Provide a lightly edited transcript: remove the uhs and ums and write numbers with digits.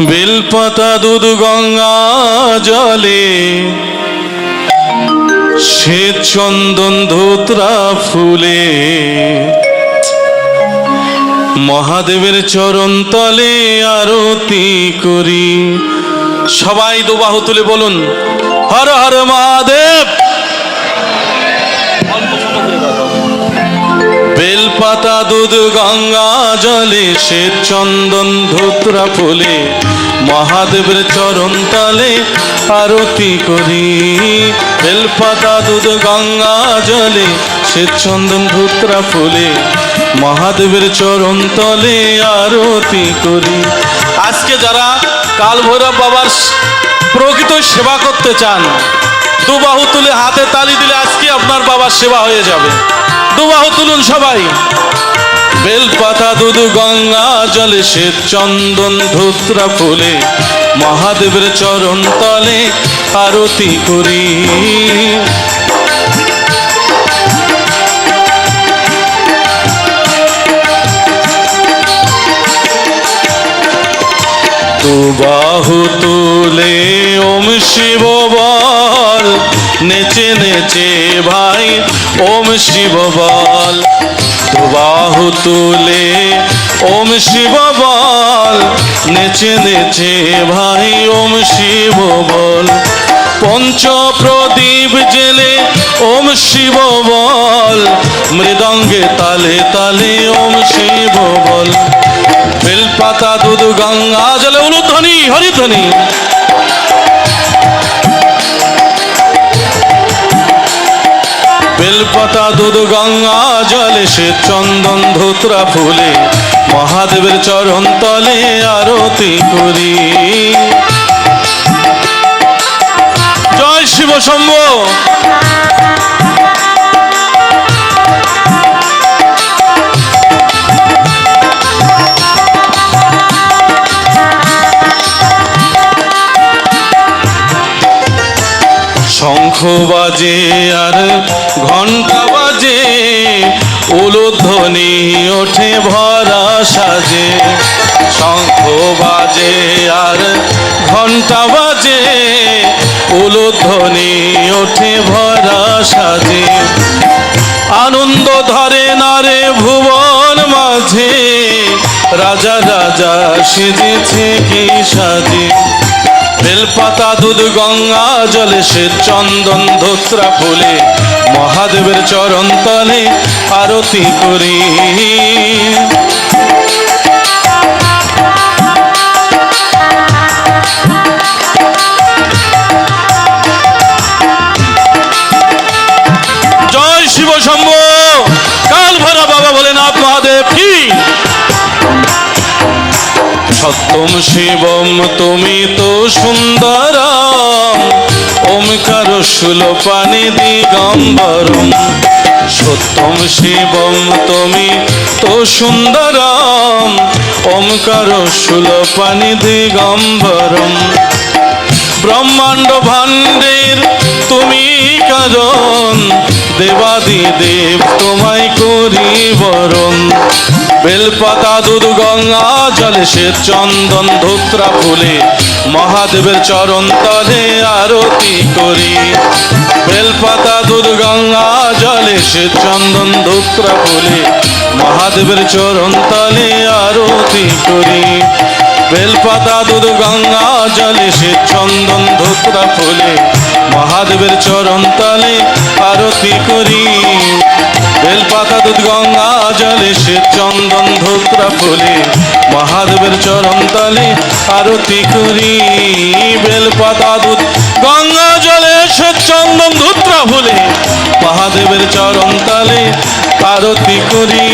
বেলপাতা দুধ গঙ্গা জলে শ্বেত চন্দন ধোত্রা ফুলে মহাদেবের চরণ তলে আরতি করি। সবাই দুবাহু তুলে বলুন হর হর মহাদেব। বেলপাতা দুধ গঙ্গা জলে শ্বেত চন্দন ধোত্রা ফুলে মহাদেবের চরণ তলে আরতি করি। বেলপাতা দুধ গঙ্গা জলে শ্বেত চন্দন ধোত্রা ফুলে মহাদেবের চরণ তলে আরতি করি। আজকে যারা কাল ভৈরব বাবার প্রকৃত সেবা করতে চান দুবাহু তুলে হাতে তালি দিলে আজকে আপনার বাবার সেবা হয়ে যাবে। দুবাহু তুলুন সবাই। বেলপাতা দুধ গঙ্গা জলে শ্বেত চন্দন ধোত্রা ফুলে মহাদেবের চরণ তলে আরতি করি। দুবাহু তুলে ওম শিব বল নেচে নেচে ভাই ওম শিব বল। দুবাহু তুলে ওম শিব বল নেচে নেচে ভাই ওম শিব বল। পঞ্চ প্রদীপ জেলে ওম শিব বল মৃদঙ্গে তালে তালে ওম শিব বল। বেলপাতা দুধ গঙ্গা জলে উলুধ্বনি হরিধ্বনি। বেলপাতা দুধ গঙ্গা জলে শ্বেত চন্দন ধোত্রা ফুলে মহাদেবের চরণ তলে আরতি করি। জয় শিব শম্ভু। শঙ্খ বাজে আর ঘণ্টা বাজে উলুধ্বনি ওঠে ভরা সাজে। শঙ্খ বাজে আর ঘণ্টা বাজে উলুধ্বনি ওঠে ভরা সাজে। আনন্দ ধরে নারে ভুবন মাঝে রাজা রাজা সেজেছে কি সাজে। বেলপাতা দুধ গঙ্গা জলে শ্বেত চন্দন ধোত্রা ফুলে মহাদেবের চরণ তলে আরতি করি। জয় শিব শম্ভু। কাল ভৈরব বাবা ভোলেনাথ মহাদেব কি। সত্যম শিবম তুমি তো সুন্দরম ওমকার শূলপাণি দিগম্বরম। সত্যম শিবম তুমি তো সুন্দরম ওমকার শূলপাণি দিগম্বরম। ব্রহ্মাণ্ড ভাণ্ডের তুমি কারণ দেবাদি দেব তোমায় করি বরণ। বেলপাতা দুধ গঙ্গা জলে শ্বেত চন্দন ধোত্রা ফুলে মহাদেবের চরণ তলে আরতি করি। বেলপাতা দুধ গঙ্গা জলে শ্বেত চন্দন ধোত্রা ফুলে মহাদেবের চরণ তলে আরতি করি। বেলপাতা দুধ গঙ্গা জলে শ্বেত চন্দন ধোত্রা ফুলে মহাদেবের চরণ তলে আরতি করি। বেলপাতা দুধ গঙ্গা জলে শ্বেত চন্দন ধোত্রা ফুলে মহাদেবের চরণ তলে আরতি করি। বেলপাতা দুধ গঙ্গা জলে শ্বেত চন্দন ধোত্রা ফুলে মহাদেবের চরণ তলে আরতি করি।